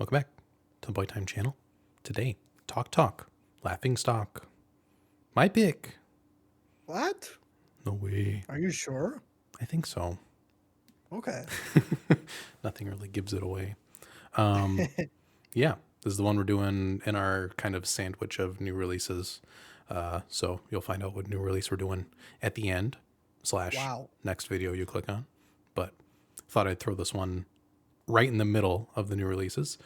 Welcome back to the Boy Time channel. Today, Talk, Laughing Stock. My pick. What? No way. Are you sure? I think so. Okay. Nothing really gives it away. Yeah, this is the one we're doing in our kind of sandwich of new releases. So you'll find out what new release we're doing at the end / Wow. next video you click on. But thought I'd throw this one right in the middle of the new releases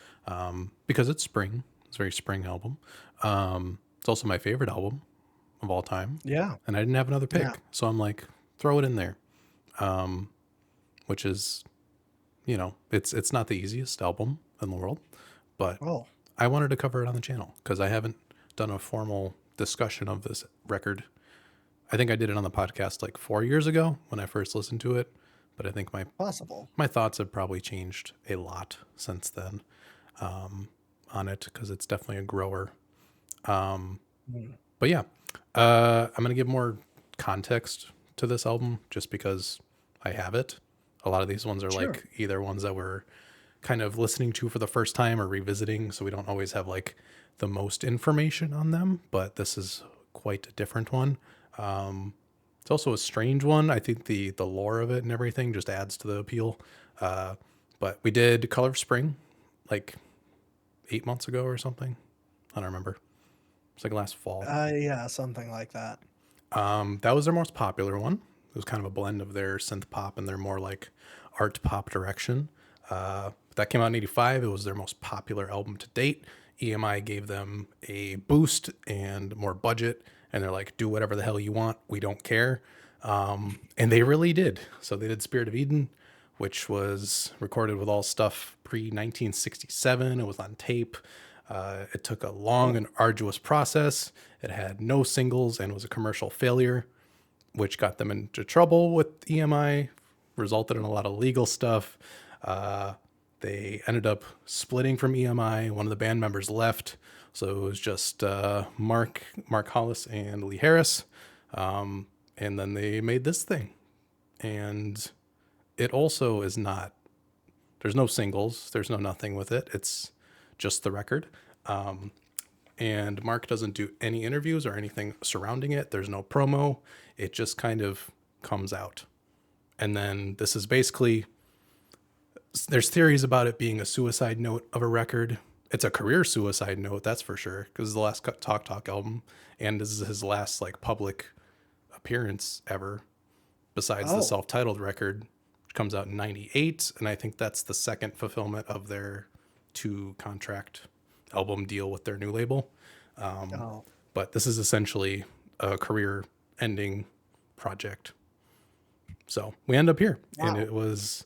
because it's spring. It's a very spring album. It's also my favorite album of all time. Yeah. And I didn't have another Yeah. pick. So I'm like, throw it in there. Which is, it's not the easiest album in the world, but Oh, I wanted to cover it on the channel because I haven't done a formal discussion of this record. I think I did it on the podcast like 4 years ago when I first listened to it, but I think possible. my thoughts have probably changed a lot since then on it because it's definitely a grower. But yeah, I'm going to give more context to this album just because I have it. A lot of these ones are Sure. like either ones that we're kind of listening to for the first time or revisiting, so we don't always have like the most information on them, but this is quite a different one. It's also a strange one. I think the lore of it and everything just adds to the appeal. But we did Color of Spring like 8 months ago or something. I don't remember. It's like last fall. Yeah, something like that. That was their most popular one. It was kind of a blend of their synth pop and their more like art pop direction. That came out in '85. It was their most popular album to date. EMI gave them a boost and more budget, and they're like, do whatever the hell you want. We don't care. And they really did. So they did Spirit of Eden, which was recorded with all stuff pre 1967. It was on tape. It took a long and arduous process. It had no singles and was a commercial failure, which got them into trouble with EMI, resulted in a lot of legal stuff. They ended up splitting from EMI. One of the band members left, so it was just Mark Hollis and Lee Harris, and then they made this thing. And it also is not. There's no singles. There's no nothing with it. It's just the record. And Mark doesn't do any interviews or anything surrounding it. There's no promo. It just kind of comes out. And then this is basically, there's theories about it being a suicide note of a record. It's a career suicide note, that's for sure, because it's the last Talk album, and this is his last like public appearance ever, besides the self-titled record, which comes out in '98, and I think that's the second fulfillment of their 2-contract album deal with their new label. Oh. But this is essentially a career-ending project. So we end up here, Wow. and it was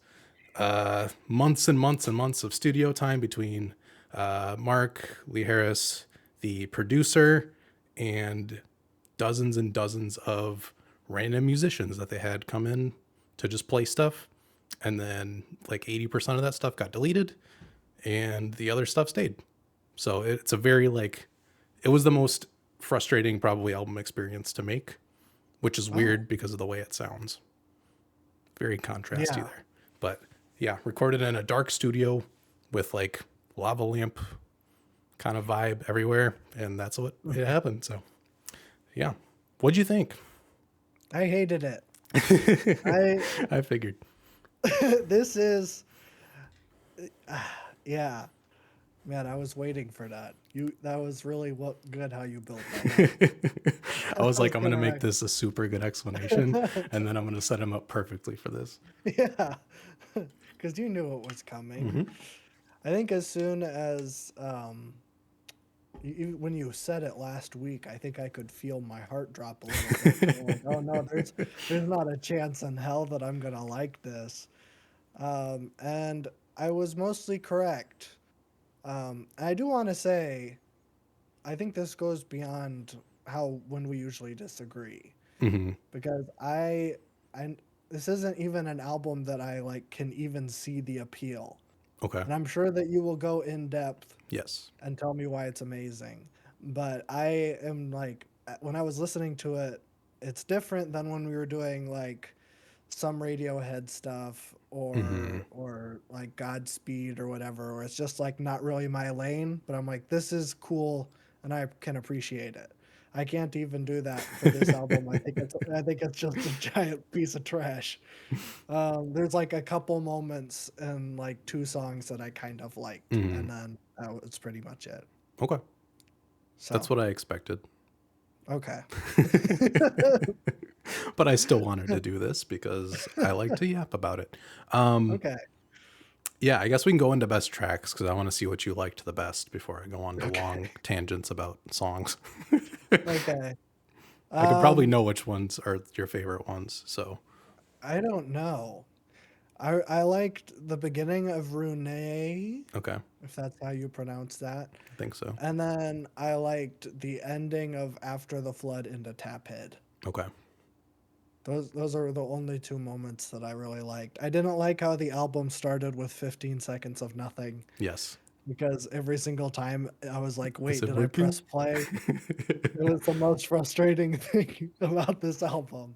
months and months and months of studio time between Mark, Lee Harris, the producer, and dozens of random musicians that they had come in to just play stuff. And then like 80% of that stuff got deleted and the other stuff stayed. So it's a very like, it was the most frustrating probably album experience to make, which is weird because of the way it sounds. Very contrasty Yeah. there. But yeah, recorded in a dark studio with like lava lamp kind of vibe everywhere. And that's what it happened. So yeah. What'd you think? I hated it. I figured. This is yeah. Man, I was waiting for that. That was really good how you built that up. I was like, I'm going to gonna make this a super good explanation, and then I'm going to set him up perfectly for this. Yeah. Because you knew it was coming. I think as soon as when you said it last week, I think I could feel my heart drop a little bit. Like, oh no, there's not a chance in hell that I'm gonna like this. And I was mostly correct. I do want to say, I think this goes beyond when we usually disagree, because I this isn't even an album that I like can even see the appeal. Okay. And I'm sure that you will go in depth Yes. and tell me why it's amazing. But I am like, when I was listening to it, it's different than when we were doing like some Radiohead stuff Hmm. or like Godspeed or whatever, or it's just like not really my lane, but I'm like, this is cool and I can appreciate it. I can't even do that for this album. I think it's just a giant piece of trash. There's like a couple moments and like two songs that I kind of liked, Hmm. and then that was pretty much it. Okay, that's So what I expected. okay. But I still wanted to do this because I like to yap about it. Um, Okay. yeah, I guess we can go into best tracks because I want to see what you liked the best before I go on to Okay. long tangents about songs. Okay. I could probably Um, know which ones are your favorite ones. So, I don't know. I liked the beginning of Rune, okay, if that's how you pronounce that. I think so. And then I liked the ending of After the Flood into Taphead. Okay. Those are the only two moments that I really liked. I didn't like how the album started with 15 seconds of nothing Yes. because every single time I was like, Is wait, it did I working? press play? It was the most frustrating thing about this album.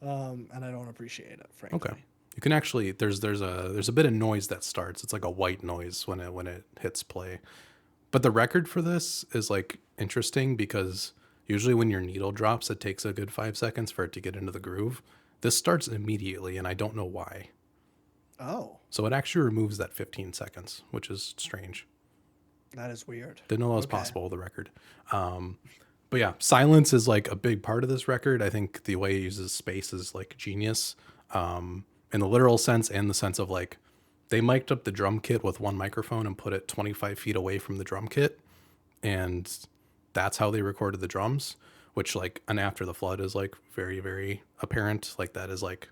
And I don't appreciate it, Okay. frankly. You can actually there's a bit of noise that starts. It's like a white noise when it hits play. But the record for this is like interesting because usually when your needle drops, it takes a good 5 seconds for it to get into the groove. This starts immediately, and I don't know why. Oh, So it actually removes that 15 seconds, which is strange. that is weird. Didn't know that was Okay. possible with the record. But yeah, silence is like a big part of this record. I think the way it uses space is like genius, in the literal sense and the sense of like they mic'd up the drum kit with one microphone and put it 25 feet away from the drum kit, and that's how they recorded the drums. Which like an After the Flood is like very very apparent. Like that is like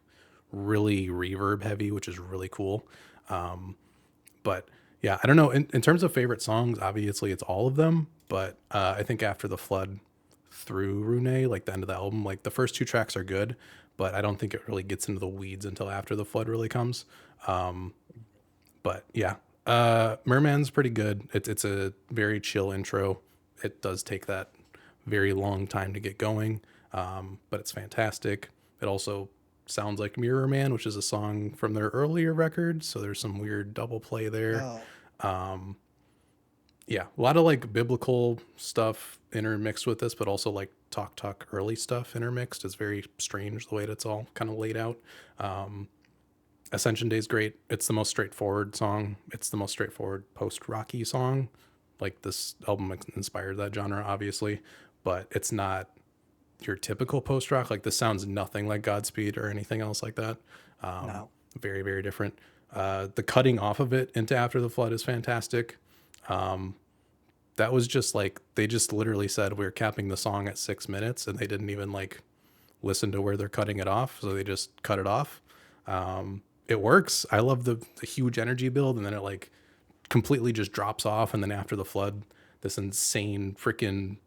really reverb heavy, which is really cool. But yeah, I don't know. In terms of favorite songs, obviously it's all of them. But I think After the Flood through Rune, like the end of the album, like the first two tracks are good, but I don't think it really gets into the weeds until After the Flood really comes. But yeah, Merman's pretty good. It's a very chill intro. It does take that very long time to get going, but it's fantastic. It also sounds like Mirror Man, which is a song from their earlier record. So there's some weird double play there. Oh, Yeah, a lot of like biblical stuff intermixed with this, but also like talk talk early stuff intermixed. It's very strange the way that's all kind of laid out. Ascension Day is great. It's the most straightforward song. It's the most straightforward post rocky song. Like this album inspired that genre, obviously, but it's not your typical post rock. Like this sounds nothing like Godspeed or anything else like that. no. Very very different. The cutting off of it into After the Flood is fantastic. That was just like they just literally said we're capping the song at 6 minutes, and they didn't even like listen to where they're cutting it off, so they just cut it off. It works. I love the huge energy build, and then it like completely just drops off, and then After the Flood, this insane freaking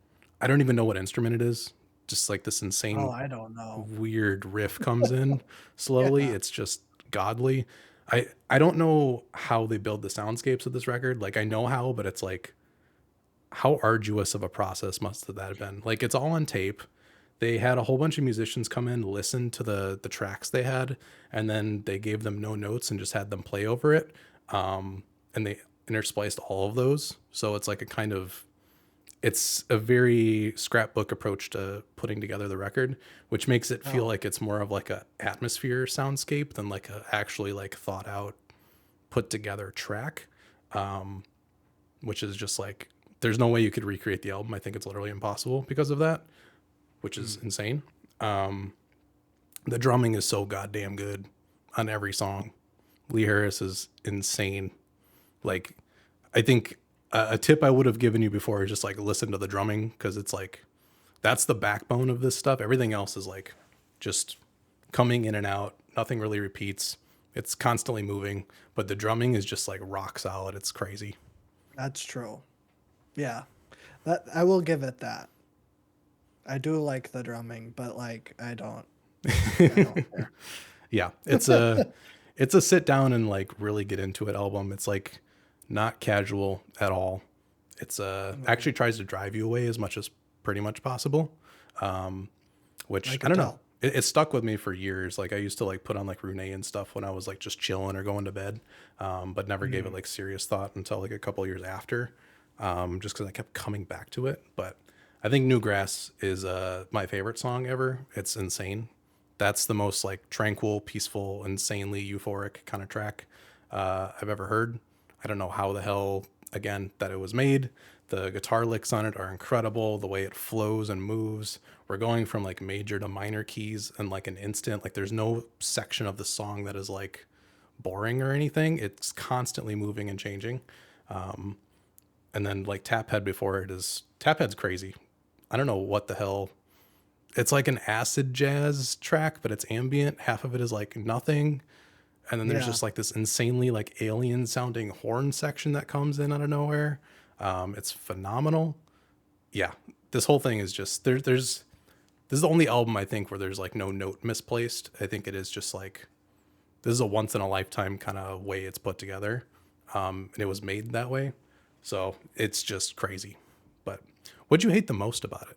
I don't even know what instrument it is. Just like this Oh, insane I don't know. weird riff comes in slowly. Yeah. It's just godly. I don't know how they build the soundscapes of this record. Like I know how, but it's like how arduous of a process must that have been? Like it's all on tape. They had a whole bunch of musicians come in, listen to the tracks they had, and then they gave them no notes and just had them play over it. And they interspliced all of those. So it's like a kind of it's a very scrapbook approach to putting together the record, which makes it feel Oh, like it's more of like a atmosphere soundscape than like a actually like thought out put together track, which is just like there's no way you could recreate the album. I think it's literally impossible because of that, which is mm. insane. The drumming is so goddamn good on every song. Lee Harris is insane. Like, I think a tip I would have given you before is just like listen to the drumming because it's like that's the backbone of this stuff. Everything else is like just coming in and out. Nothing really repeats. It's constantly moving, but the drumming is just like rock solid. It's crazy. That's true. Yeah. That I will give it that. I do like the drumming, but like I don't care. Yeah, it's a sit down and like really get into it album. It's like not casual at all. It's Mhm. actually tries to drive you away as much as pretty much possible. Which I I could don't know. tell. it stuck with me for years. Like I used to like put on like Rune and stuff when I was like just chilling or going to bed, but never gave it Mhm. like serious thought until like a couple years after, just because I kept coming back to it. But I think Newgrass is my favorite song ever. It's insane. That's the most like tranquil, peaceful, insanely euphoric kind of track I've ever heard. I don't know how the hell, again, that it was made. The guitar licks on it are incredible. The way it flows and moves. We're going from like major to minor keys in like an instant. Like there's no section of the song that is like boring or anything. It's constantly moving and changing. And then like Taphead before it is Taphead's crazy. I don't know what the hell. It's like an acid jazz track, but it's ambient. Half of it is like nothing. And then there's Yeah. just like this insanely like alien sounding horn section that comes in out of nowhere. It's phenomenal. Yeah, this whole thing is just there's this is the only album I think where there's like no note misplaced. I think it is just like this is a once in a lifetime kind of way it's put together, and it was made that way. So it's just crazy. But what'd you hate the most about it?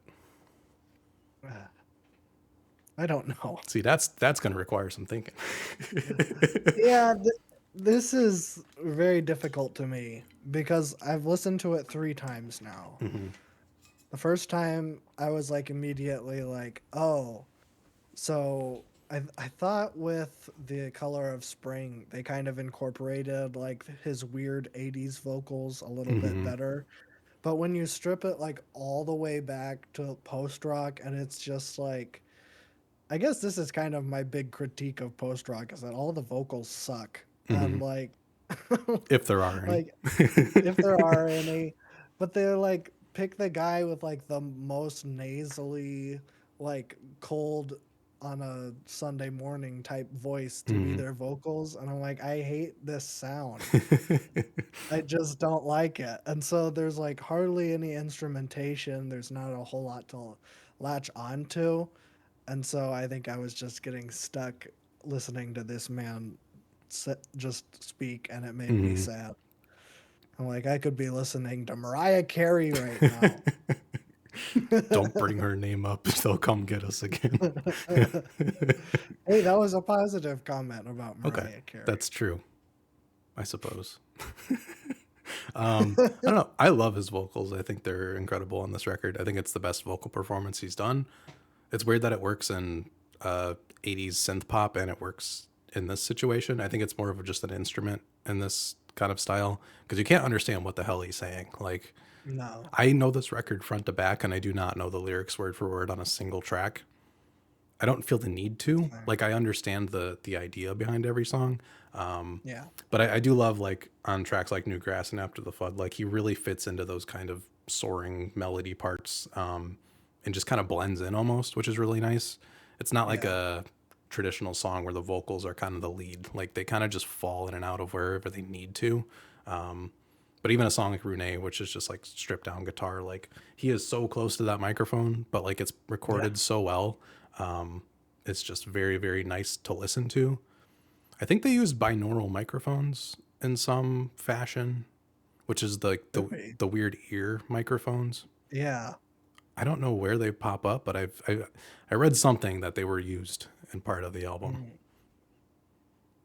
I don't know. See, that's gonna require some thinking. Yeah, this is very difficult to me because I've listened to it 3 times now. Hmm. The first time I was like immediately like, "Oh, so I thought with the Color of Spring, they kind of incorporated like his weird 80s vocals a little bit Hmm. better. But when you strip it like all the way back to post rock and it's just like I guess this is kind of my big critique of post rock is that all the vocals suck. Hmm. And like If there are any. like if there are any, but they're like pick the guy with like the most nasally, like cold on a Sunday morning type voice to be Hmm. their vocals, and I'm like, I hate this sound. I just don't like it. And so there's like hardly any instrumentation. There's not a whole lot to latch onto. And so I think I was just getting stuck listening to this man just speak, and it made me Hmm. sad. I'm like, I could be listening to Mariah Carey right now. Don't bring her name up. They'll come get us again. Hey, that was a positive comment about Okay, Mariah Carey. that's true. I suppose. I don't know. I love his vocals. I think they're incredible on this record. I think it's the best vocal performance he's done. It's weird that it works in 80s synth pop and it works in this situation. I think it's more of just an instrument in this kind of style because you can't understand what the hell he's saying. Like, No. I know this record front to back and I do not know the lyrics word for word on a single track. I don't feel the need to. Uh, Like I understand the idea behind every song, Yeah. but I do love like on tracks like New Grass and After the Flood, like he really fits into those kind of soaring melody parts, and just kind of blends in almost, which is really nice. It's not like Yeah. a traditional song where the vocals are kind of the lead. Like they kind of just fall in and out of wherever they need to. Um, but even a song like Rune, which is just like stripped down guitar, like he is so close to that microphone, but like it's Yeah. recorded so well. Um, it's just very, very nice to listen to. I think they use binaural microphones in some fashion, which is Could be. the weird ear microphones. Yeah. I don't know where they pop up, but I read something that they were used in part of the album. Mm.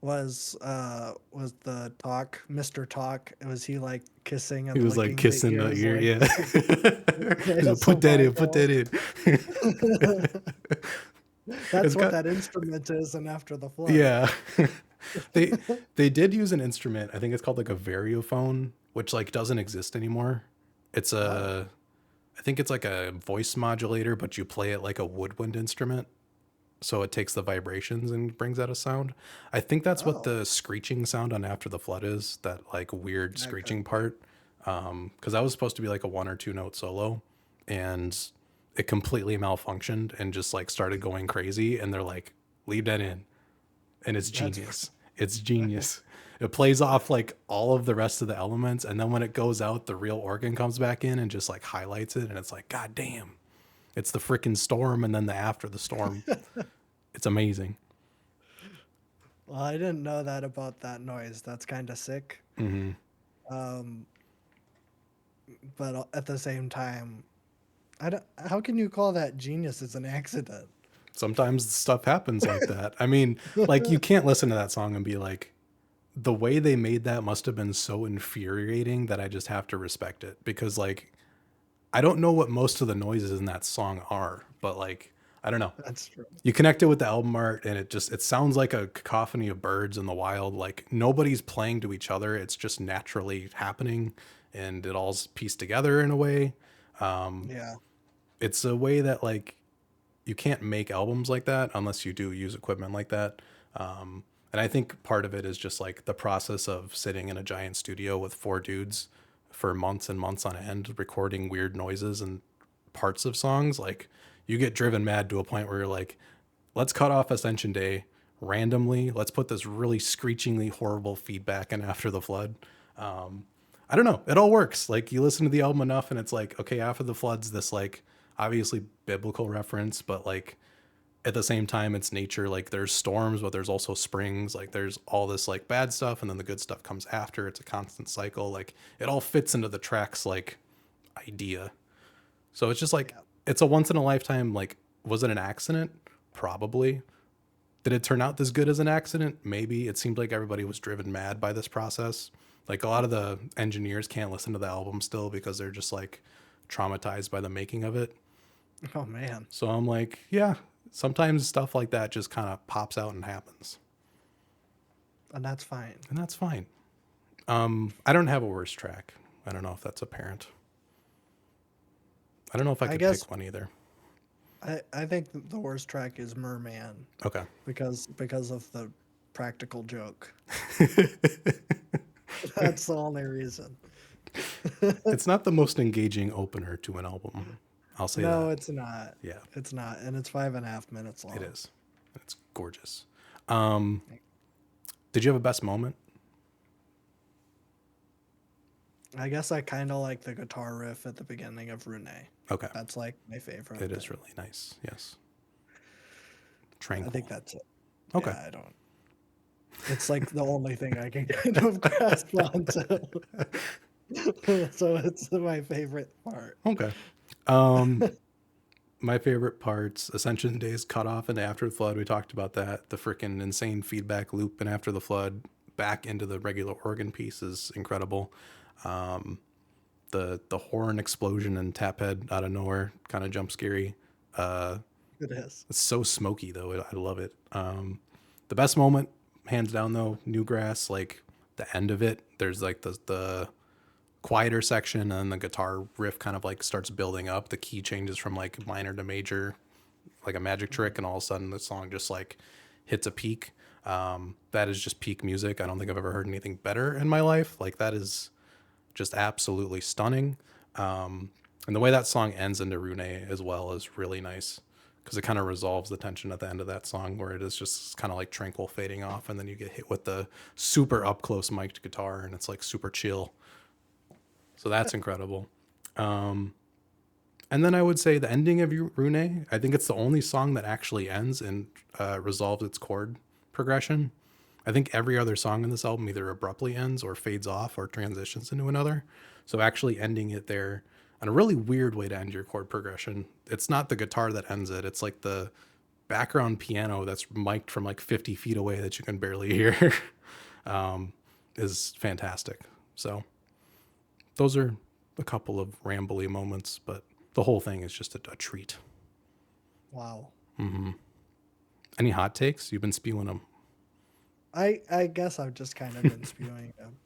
Was the talk Mr. Talk? Was he like kissing He and was like licking the kissing the ears ear, like yeah. He's like, put ASMR that in, put girl? that in. That's It's what got that instrument is in After the Flood. yeah. they they did use an instrument. I think it's called like a variophone, which like doesn't exist anymore. It's Oh. a I think it's like a voice modulator, but you play it like a woodwind instrument. So it takes the vibrations and brings out a sound. I think that's what Oh, the screeching sound on After the Flood is, that like weird that could screeching be. part. Because that was supposed to be like a 1 or 2 note solo, and it completely malfunctioned and just like started going crazy. And they're like, leave that in, and it's That's genius. It's genius. It plays off like all of the rest of the elements, and then when it goes out, the real organ comes back in and just like highlights it, and it's like, God damn, it's the freaking storm, and then the after the storm. It's amazing. Well, I didn't know that about that noise. That's kind of sick. Hmm. Um, but at the same time, I don't. How can you call that genius? It's an accident. Sometimes stuff happens like that. I mean, like you can't listen to that song and be like, the way they made that must have been so infuriating that I just have to respect it because like I don't know what most of the noises in that song are, but like I don't know. That's true. You connect it with the album art and it sounds like a cacophony of birds in the wild. Like nobody's playing to each other. It's just naturally happening and it all's pieced together in a way. Um, Yeah. it's a way that like you can't make albums like that unless you do use equipment like that. And I think part of it is just like the process of sitting in a giant studio with four dudes for months and months on end, recording weird noises and parts of songs. Like you get driven mad to a point where you're like, let's cut off Ascension Day randomly. Let's put this really screechingly horrible feedback in After the Flood. I don't know. It all works. Like you listen to the album enough and it's like, okay, After the Flood's this like obviously biblical reference, but like at the same time it's nature. Like there's storms, but there's also springs. Like there's all this like bad stuff and then the good stuff comes after. It's a constant cycle. Like it all fits into the track's like idea. So it's just like Yeah. it's a once in a lifetime like was it an accident? Probably. Did it turn out this good as an accident? Maybe. It seemed like everybody was driven mad by this process. Like a lot of the engineers can't listen to the album still because they're just like traumatized by the making of it. Oh man. So I'm like, yeah, sometimes stuff like that just kind of pops out and happens. And that's fine. And that's fine. I don't have a worst track. I don't know if that's apparent. I don't know if I I could guess pick one either. I think the worst track is Merman Okay. because of the practical joke. That's the only reason. It's not the most engaging opener to an album. I'll say No, that. it's not. Yeah, It's not, and it's 5.5 minutes it long. is. It's gorgeous. Um, did you have a best moment? I guess I kind of like the guitar riff at the beginning of Rune. Okay. That's like my favorite It is thing. really nice. Yes. I think Tranquil. that's it. Okay. Yeah, I don't. It's like the only thing I can kind of grasp onto. So it's my favorite part. Okay. Um, my favorite parts, Ascension Days cut off and After the Flood. We talked about that. The freaking insane feedback loop and After the Flood back into the regular organ piece is incredible. The horn explosion and Taphead out of nowhere kind of jump scary. It is. It's so smoky though. I love it. The best moment, hands down though, Newgrass. Like the end of it, there's like the quieter section, and then the guitar riff kind of like starts building up. The key changes from like minor to major, like a magic trick, and all of a sudden the song just like hits a peak. That is just peak music. I don't think I've ever heard anything better in my life. Like that is just absolutely stunning. And the way that song ends into Rune as well is really nice because it kind of resolves the tension at the end of that song where it is just kind of like tranquil fading off and then you get hit with the super up close mic'd guitar and it's like super chill. So that's incredible. And then I would say the ending of Rune, I think it's the only song that actually ends and resolves its chord progression. I think every other song in this album either abruptly ends or fades off or transitions into another. So actually ending it there on a really weird way to end your chord progression. It's not the guitar that ends it. It's like the background piano that's mic'd from like 50 feet away that you can barely hear is fantastic. So those are a couple of rambly moments, but the whole thing is just a treat. Wow. Any hot takes? You've been spewing them. I guess I've just kind of been spewing them.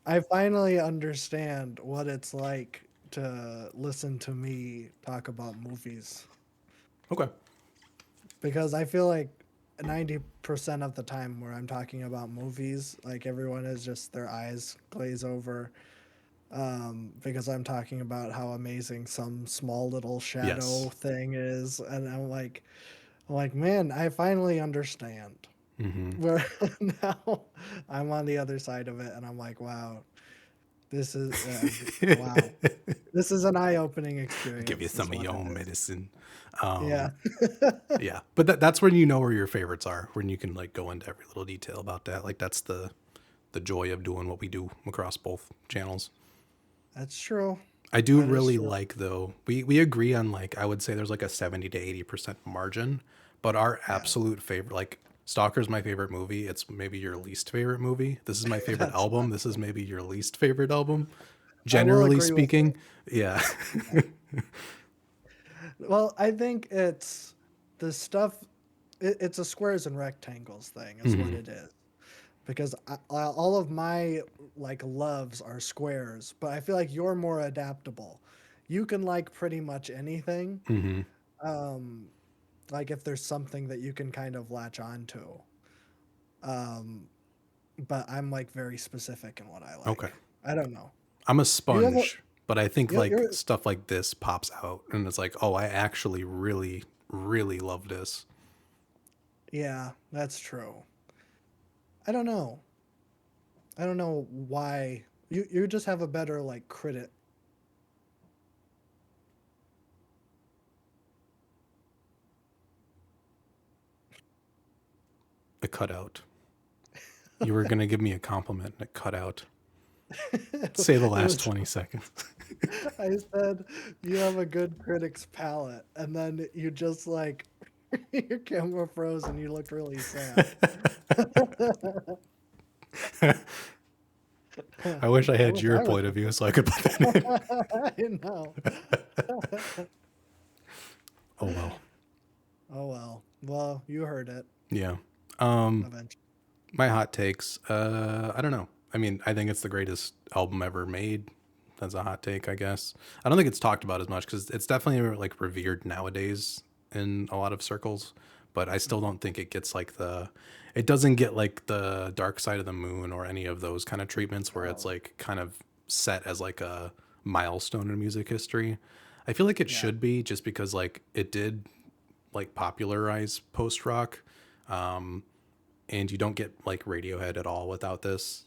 I finally understand what it's like to listen to me talk about movies Okay. because I feel like 90% of the time where I'm talking about movies, like everyone is just their eyes glaze over because I'm talking about how amazing some small little shadow Yes. thing is, and I'm like, man, I finally understand. Where now I'm on the other side of it, and I'm like, wow, this is wow, this is an eye-opening Give you experience. Is some of what your it own is. medicine. Yeah, Yeah. But that's when you know where your favorites are, when you can like go into every little detail about that. Like that's the joy of doing what we do across both channels. that's true. I do That is really true. like though. We agree on like I would say there's like a 70 to 80% margin, but our Yeah, absolute favorite like Stalker's my favorite movie. It's maybe your least favorite movie. This is my favorite that's album. not This is true. maybe your least favorite album. I will Generally agree with speaking, yeah. it. Well, I think it's the stuff. It's a squares and rectangles thing, is what Hmm. it is. Because all of my like loves are squares, but I feel like you're more adaptable. You can like pretty much anything. Hmm. Um, like if there's something that you can kind of latch onto. Um, but I'm like very specific in what I Okay. like. I don't know. I'm a You have a sponge, but I think like you're stuff like this pops out and it's like, oh, I actually really, really love this. yeah, that's true. I don't know. I don't know why you just have a better like critic. It cut out. You were gonna give me a compliment and it cut out. Say the It last was 20 seconds. I said you have a good critic's palate, and then you just like your camera froze and you looked really sad. I wish I I had wish your I was point of the view so I could put that in. I know. Oh well. Oh well. Well, you heard it Yeah. Um eventually. my hot takes. I don't know. I mean, I think it's the greatest album ever made. That's a hot take, I guess. I don't think it's talked about as much because it's definitely like revered nowadays in a lot of circles. But I still don't think it gets like the. It doesn't get like the Dark Side of the Moon or any of those kind of treatments where it's Oh, like kind of set as like a milestone in music history. I feel like it yeah. should be just because like it did like popularize post rock. Um, and you don't get like Radiohead at all without this.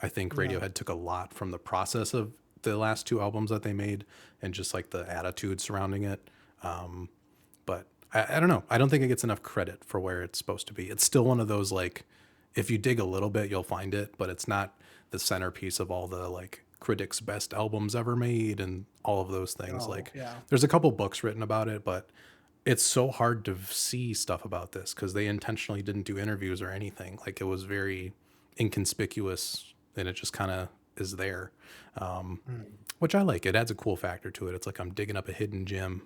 I think No. Radiohead took a lot from the process of the last two albums that they made and just like the attitude surrounding it. But I don't know. I don't think it gets enough credit for where it's supposed to be. It's still one of those like, if you dig a little bit, you'll find it, but it's not the centerpiece of all the like critics' best albums ever made and all of those things. Oh, Like, yeah. there's a couple books written about it, but it's so hard to see stuff about this because they intentionally didn't do interviews or anything. Like, it was very inconspicuous and it just kind of is there, Mm. which I like. It adds a cool factor to it. It's like I'm digging up a hidden gem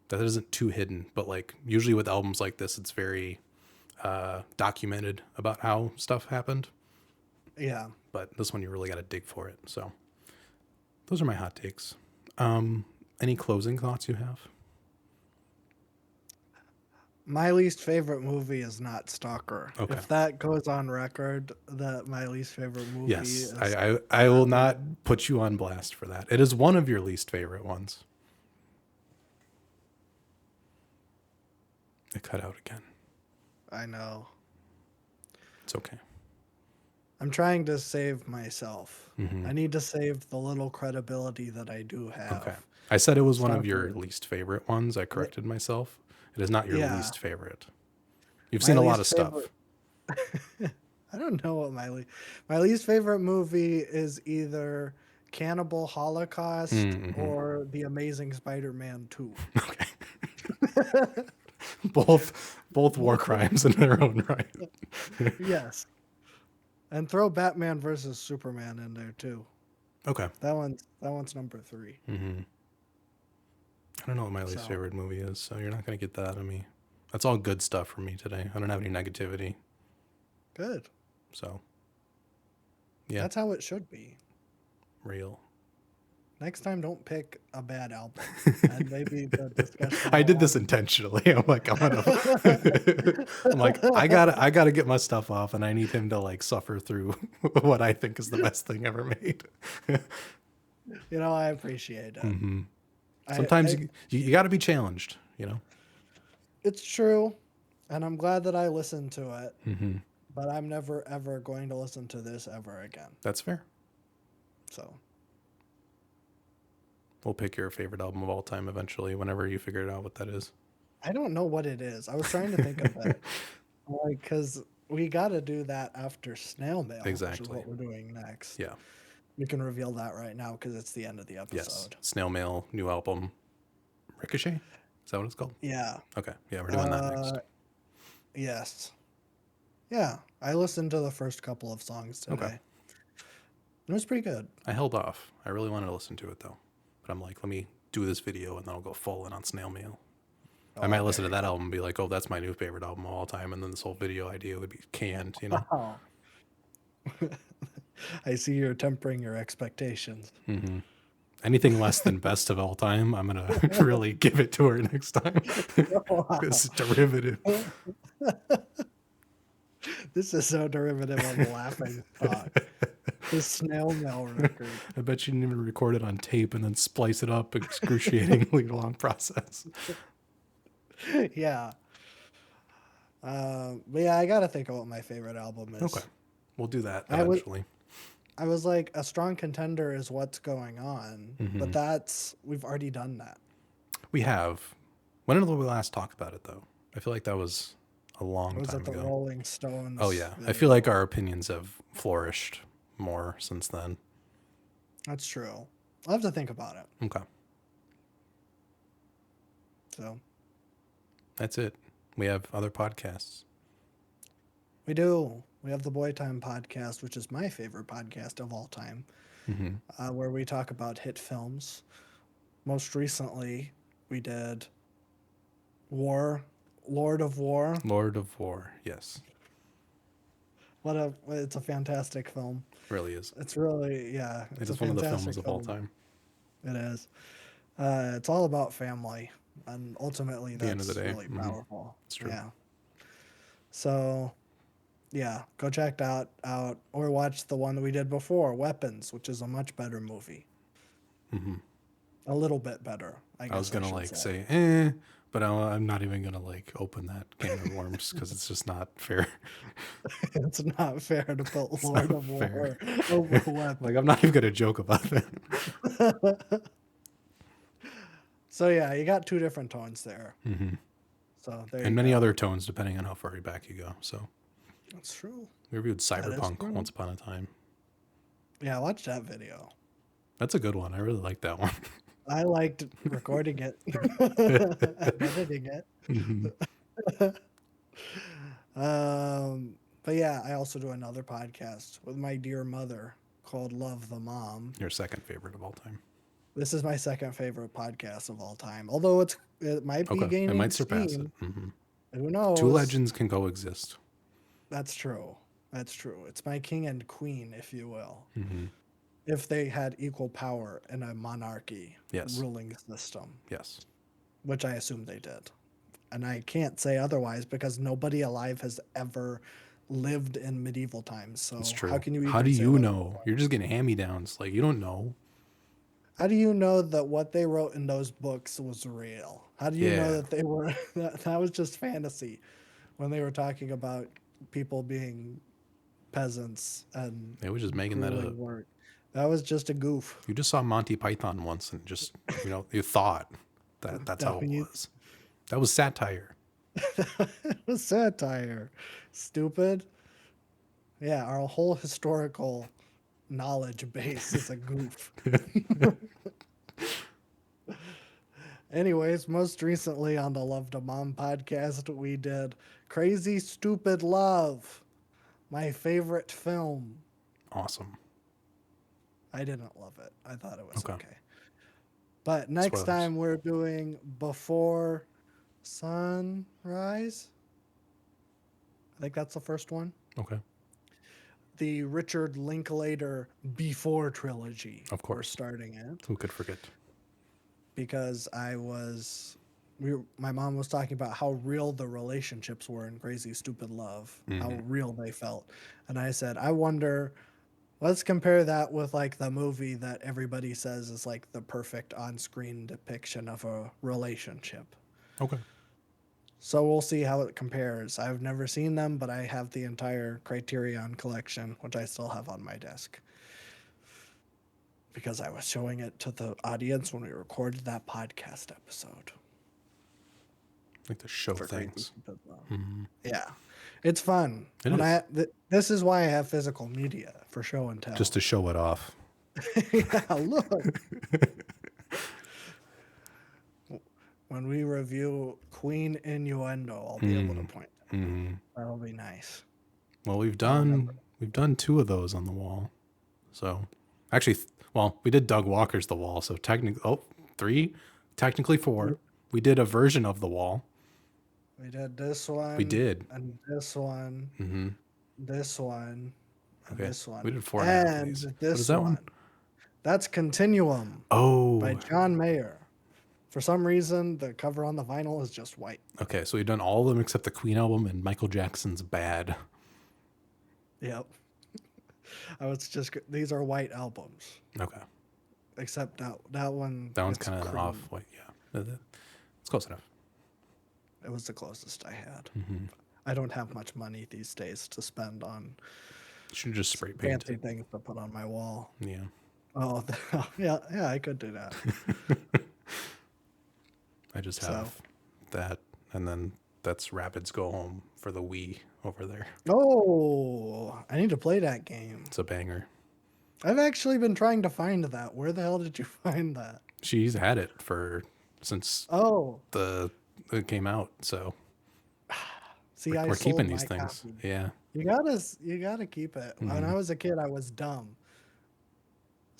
that isn't too hidden, but like usually with albums like this, it's very documented about how stuff happened. Yeah. But this one, you really got to dig for it. So those are my hot takes. Um, any closing thoughts you have? My least favorite movie is not Stalker. Okay. If that goes on record that my least favorite movie Yes, is I will Babby, not put you on blast for that. It is one of your least favorite ones. It cut out again. I know. It's okay. I'm trying to save myself. Hmm. I need to save the little credibility that I do Okay. have. I said it was one of your Stalker. least favorite ones. I corrected myself. It is not your Yeah, least favorite. You've my seen a lot least of favorite. stuff. I don't know what my least favorite movie is either Cannibal Holocaust Mm-hmm. or The Amazing Spider-Man 2. Okay. Both war crimes in their own right. Yes. And throw Batman versus Superman in there too. Okay. That one's number 3. Hmm. I don't know what my least So, favorite movie is, so you're not gonna get that out of me. That's all good stuff for me today. I don't have any negativity. good. So yeah, That's how it should be. real. Next time, don't pick a bad album, and maybe the discussion I will did this all. intentionally. I'm like, I'm gonna. I'm like, I gotta get my stuff off, and I need him to like suffer through what I think is the best thing ever made. I appreciate it. Hmm. I, Sometimes I you got to be challenged. You know. it's true, and I'm glad that I listened to it. Hmm. But I'm never ever going to listen to this ever again. That's fair. So We'll pick your favorite album of all time eventually, whenever you figure out what that is. I don't know what it is. I was trying to think of it, like because we got to do that after Snail Mail, which is Exactly. what we're doing next. Yeah. We can reveal that right now because it's the end of the Yes. episode. Snail Mail, new album, Ricochet. Is that what it's called? Yeah. Okay. Yeah, we're doing that next. Uh, yes. Yeah. I listened to the first couple of songs Okay. today. It was pretty good. I held off. I really wanted to listen to it though, but I'm like, let me do this video and then I'll go full in on Snail Mail. I Oh, might listen to very that good. album and be like, oh, that's my new favorite album of all time, and then this whole video idea would be canned, you know? Oh. I see you're tempering your expectations. Mm-hmm. Anything less than best of all time, I'm gonna really give it to her next time. Wow. It's derivative. This is so derivative of a laughing stock. The snail mail record. I bet you didn't even record it on tape and then splice it up. Excruciatingly long process. Yeah. But yeah, I gotta think of what my favorite album Okay, is. we'll do that I was eventually. I was like, a strong contender is What's Going On, Mm-hmm. but we've already done that. We have. When did we last talk about it though? I feel like that was a long Was time it the ago. Rolling Oh Stones yeah, I feel like video? our opinions have flourished more since then. That's true. I'll have to think about it. Okay, So that's it. We have other podcasts. we do. We have the Boy Time podcast, which is my favorite podcast of all time, Mm-hmm. where we talk about hit films. Most recently, we did War, Lord of War. Lord of War. Yes, It's a fantastic film. really is. It's really, yeah, It it's a is one of the films fantastic of all film. time. It is. It's all about family, and ultimately, At the end of the that's day, really powerful. it's true. Yeah. So, yeah, go check that out, or watch the one that we did before, Weapons, which is a much better movie. Mm-hmm. A little bit better, I I was guess I gonna should like say. say, but I'm not even gonna like open that can of worms because it's just not fair. It's not fair to put It's Lord not of fair. War over Weapons. Like I'm not even gonna joke about that. So yeah, you got two different tones there. Mm-hmm. So there And you many go. other tones depending on how far back you go. So That's true. we reviewed That is Cyberpunk true. once upon a time. Yeah, watch that video. That's a good one. I really like that one. I liked recording it and editing it. Mm-hmm. But yeah, I also do another podcast with my dear mother called Love the Mom. Your second favorite of all time. This is my second favorite podcast of all time. Although it might be Okay, it gaining might surpass it. steam. Mm-hmm. Who Two knows? legends can coexist. That's true. That's true. It's my king and queen, if you will. Mm-hmm. If they had equal power in a monarchy Yes. ruling system, Yes. which I assume they did. And I can't say otherwise because nobody alive has ever lived in medieval times. So It's how true. can you How even do say you what? know? You're just getting hand-me-downs. Like you don't know. How do you know that what they wrote in those books was real? How do you know Yeah. that they were that was just fantasy when they were talking about people being peasants and They was just making that grueling up. work? That was just a goof. You just saw Monty Python once and just, you thought that that's how it That was. That was satire. was satire. Stupid. Yeah, our whole historical knowledge base is a goof. Anyways, most recently on the Love to Mom podcast, we did Crazy Stupid Love, my favorite film. Awesome. I didn't love it. I thought it was Okay. okay. But next Spoilers. time we're doing Before Sunrise. I think that's the first one. Okay. The Richard Linklater Before trilogy. Of course. We're starting it Who could forget? because my mom was talking about how real the relationships were in Crazy Stupid Love, how real they felt. And I said, I wonder, let's compare that with like the movie that everybody says is like the perfect on-screen depiction of a relationship. Okay. So we'll see how it compares. I've never seen them, but I have the entire Criterion collection, which I still have on my desk. Because I was showing it to the audience when we recorded that podcast episode. Like the show For Crazy things. Stupid Love. Mm-hmm. Yeah. It's fun. It is. This is why I have physical media, for show and tell. Just to show it off. Yeah, look. When we review Queen Innuendo, I'll be able to Mm. point. Mm-hmm. That'll be nice. Well, I'll remember. we've done two of those on the wall. So actually, well, we did Doug Walker's The Wall. So technically, oh, three, technically We four. We did a version of The Wall. we did this We one, did. and this one, Mm-hmm. this one, and Okay. this We one, did four and a half of and these. What is this that one? one. That's Continuum by Oh, John Mayer. For some reason, the cover on the vinyl is just white. okay. So we've done all of them except the Queen album and Michael Jackson's Bad. Yep. I was just these are white albums, Okay. except that one That one's it's kind of off. cream. Wait, yeah. It's close enough. It was the closest I had. Mm-hmm. I don't have much money these days to spend on Should just spray paint fancy it. things to put on my wall. Yeah. Oh, yeah, yeah, I could do that. I just So, have that, and then that's Rapids Go Home for the Wii over there. oh, I need to play that game. It's a banger. I've actually been trying to find that. Where the hell did you find that? She's had it since Oh, it came out, so see, I we're sold keeping these my things. copy. Yeah. You gotta keep it. When Mm-hmm. I was a kid, I was dumb.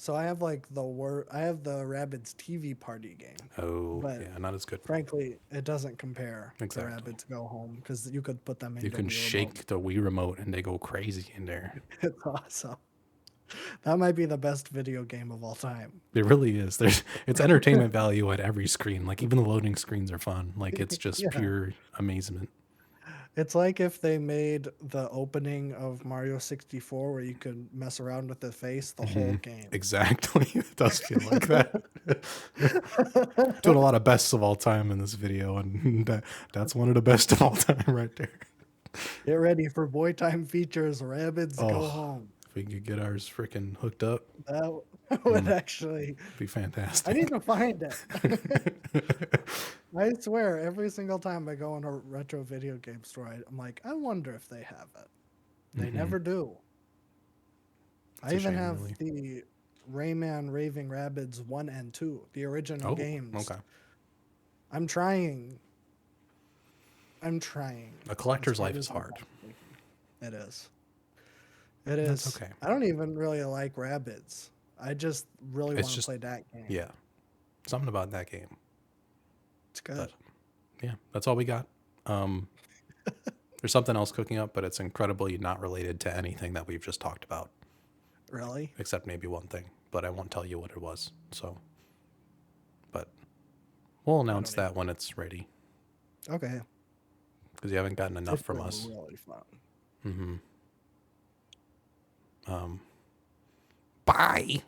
So I have like I have the Rabbids TV party game, Oh, but yeah, not as good. frankly, it doesn't compare to Exactly. Rabbids Go Home because you could put them You into can Wii Remote. shake the Wii remote and they go crazy in there. It's awesome. That might be the best video game of all time. It really is. It's entertainment value at every screen. Like even the loading screens are fun. Like it's just Yeah. pure amazement. It's like if they made the opening of Mario 64 where you could mess around with the face the whole game. Exactly. It does feel like that. Doing a lot of bests of all time in this video, and that's one of the best of all time right there. Get ready for Boy Time features Rabbids Go Oh, Home. if we could get ours freaking hooked up, That would actually. it'd be I fantastic. need to find it. I swear, every single time I go in a retro video game store, I'm like, I wonder if they have it. They never do. It's I a even shame, have really. the Rayman Raving Rabbids 1 and 2, the original Oh, games. okay. I'm trying. I'm trying. A collector's as hard life is as I hard. possibly can. It is. It is. That's okay. I don't even really like Rabbids. I just really It's want to just- play that game. Yeah. Something about that game. It's good. But yeah, that's all we got. There's something else cooking up, but it's incredibly not related to anything that we've just talked about, Really? except maybe one thing, but I won't tell you what it was. So, but we'll announce that when it's ready, Okay. because you haven't gotten enough It's from been us. really fun. Bye.